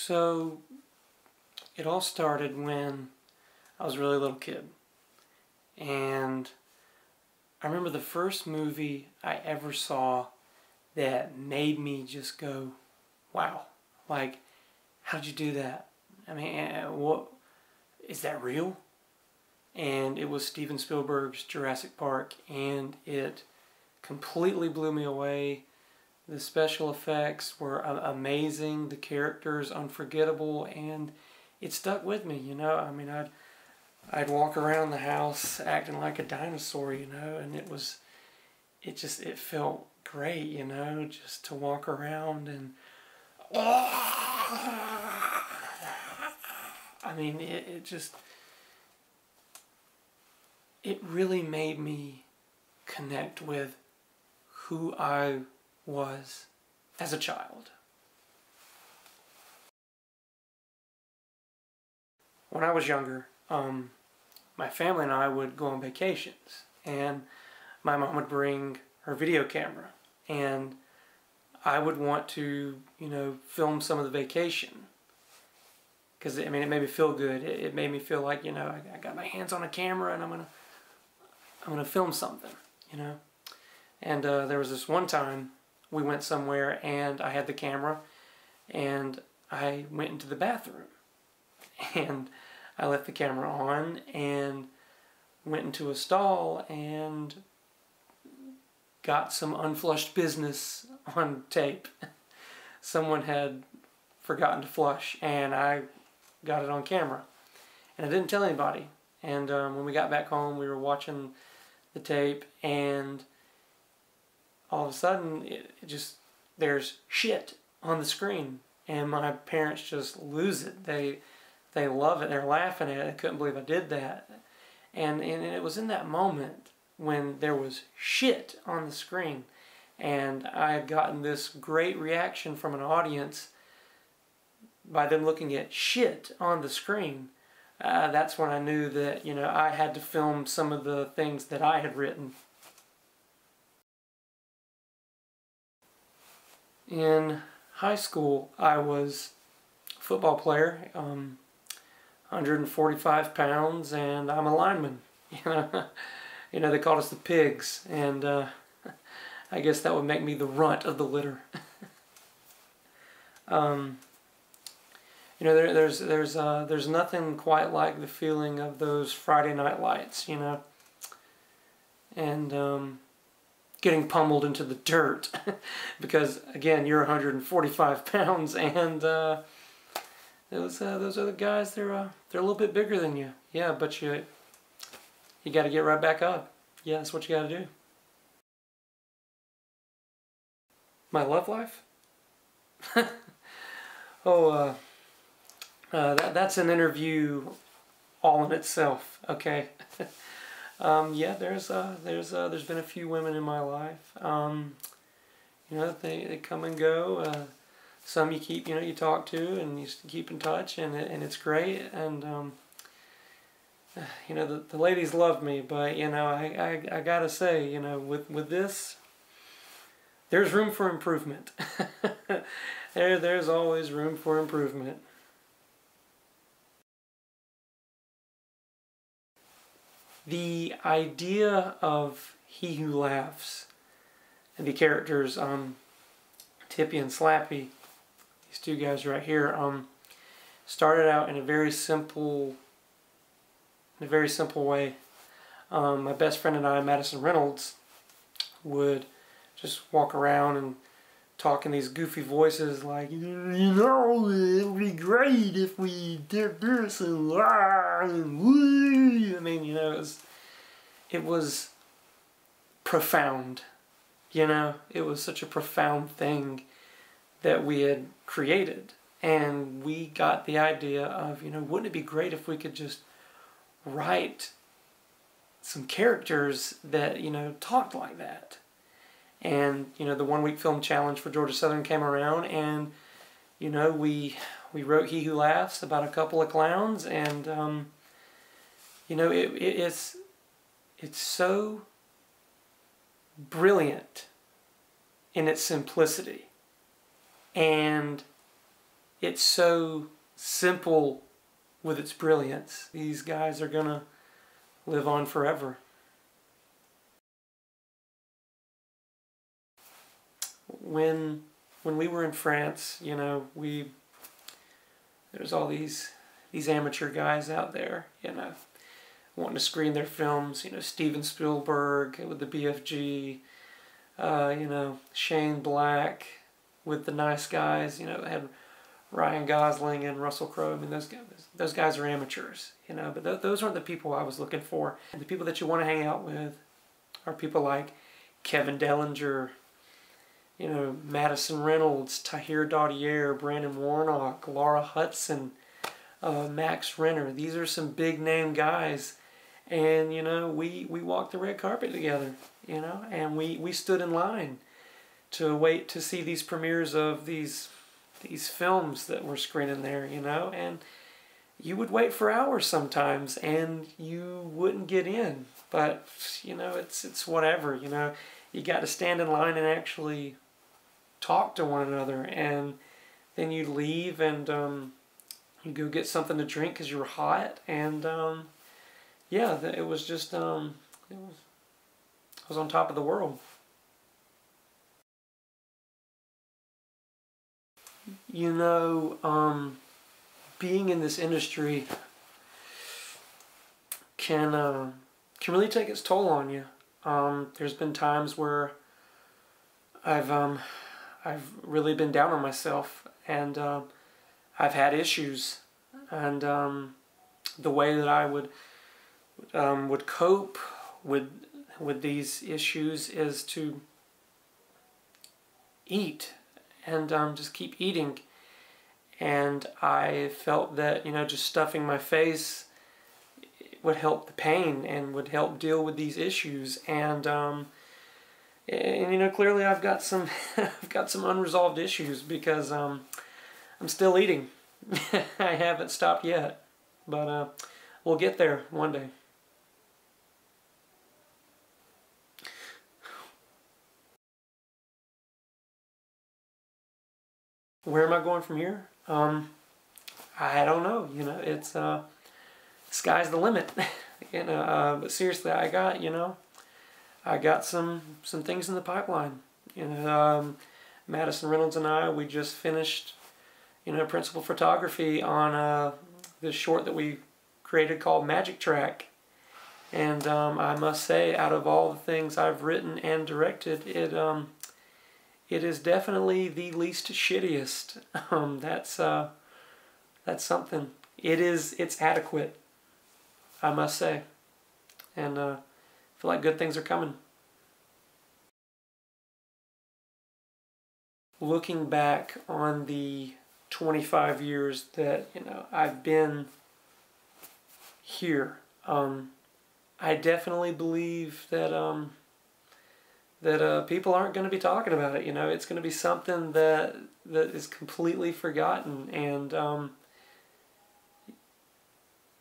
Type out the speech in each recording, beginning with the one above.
So it all started when I was a really little kid. And I remember the first movie I ever saw that made me just go, wow. Like, how did you do that? I mean, what, is that real? And it was Steven Spielberg's Jurassic Park, and it completely blew me away. The special effects were amazing, the characters unforgettable, and it stuck with me, you know. I mean, I'd walk around the house acting like a dinosaur, you know, and it felt great, you know, just to walk around and I mean, it really made me connect with who I was as a child. When I was younger, my family and I would go on vacations, and my mom would bring her video camera, and I would want to, you know, film some of the vacation. Because, I mean, it made me feel good. It made me feel like, you know, I got my hands on a camera and I'm gonna film something, you know. And there was this one time we went somewhere and I had the camera and I went into the bathroom and I left the camera on and went into a stall and got some unflushed business on tape. Someone had forgotten to flush and I got it on camera. And I didn't tell anybody. And when we got back home, we were watching the tape and all of a sudden there's shit on the screen. And my parents just lose it. They love it. They're laughing at it. They couldn't believe I did that. And it was in that moment when there was shit on the screen. And I had gotten this great reaction from an audience by them looking at shit on the screen. That's when I knew that, you know, I had to film some of the things that I had written. In high school, I was a football player, 145 pounds, and I'm a lineman. You know, they called us the pigs, and I guess that would make me the runt of the litter. You know, there's nothing quite like the feeling of those Friday night lights, you know, and getting pummeled into the dirt because, again, you're 145 pounds, and those other guys, they're a little bit bigger than you. Yeah, but you got to get right back up. Yeah, that's what you got to do. My love life? Oh, that's an interview all in itself. Okay. Yeah, there's been a few women in my life. You know, they come and go. Some you keep, you know, you talk to and you keep in touch, and it's great. And you know, the ladies love me, but you know, I gotta say, you know, with this, there's room for improvement. There's always room for improvement. The idea of He Who Laughs and the characters Tippy and Slappy, these two guys right here, started out in a very simple way. My best friend and I, Madison Reynolds, would just walk around and talk in these goofy voices like, you know, it would be great if we did this and woo. I mean, you know, it was profound. You know, it was such a profound thing that we had created. And we got the idea of, you know, wouldn't it be great if we could just write some characters that, you know, talked like that. And, you know, the 1 week film challenge for Georgia Southern came around, and, you know, we wrote He Who Laughs about a couple of clowns, and, you know, it's so brilliant in its simplicity. And it's so simple with its brilliance. These guys are gonna live on forever. When we were in France, you know, there's all these amateur guys out there, you know, wanting to screen their films. You know, Steven Spielberg with the BFG, you know, Shane Black with The Nice Guys. You know, they had Ryan Gosling and Russell Crowe. I mean, those guys are amateurs, you know. But those aren't the people I was looking for. And the people that you want to hang out with are people like Kevin Dellinger, you know, Madison Reynolds, Tahir Daudier, Brandon Warnock, Laura Hudson, Max Renner. These are some big name guys, and you know, we walked the red carpet together, you know, and we stood in line to wait to see these premieres of these films that were screening there, you know, and you would wait for hours sometimes and you wouldn't get in. But you know, it's whatever, you know. You got to stand in line and actually talk to one another, and then you leave and you go get something to drink because you were hot, and yeah, it was just I was on top of the world. You know, being in this industry can really take its toll on you. There's been times where I've really been down on myself, and I've had issues, and the way that I would cope with these issues is to eat and just keep eating. And I felt that, you know, just stuffing my face would help the pain and would help deal with these issues. And you know, clearly I've got some I've got some unresolved issues because I'm still eating. I haven't stopped yet, but we'll get there one day. Where am I going from here? I don't know. You know, it's sky's the limit. You know, but seriously, I got some things in the pipeline. You know, Madison Reynolds and we just finished, you know, principal photography on this short that we created called Magic Track. And I must say, out of all the things I've written and directed, it is definitely the least shittiest. That's something. It's adequate, I must say. And I feel like good things are coming. Looking back on the 25 years that, you know, I've been here, I definitely believe that people aren't going to be talking about it. You know, it's going to be something that is completely forgotten, and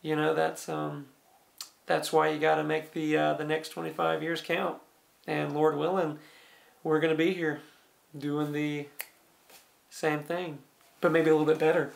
you know, that's why you got to make the next 25 years count. And Lord willing, we're going to be here doing the same thing, but maybe a little bit better.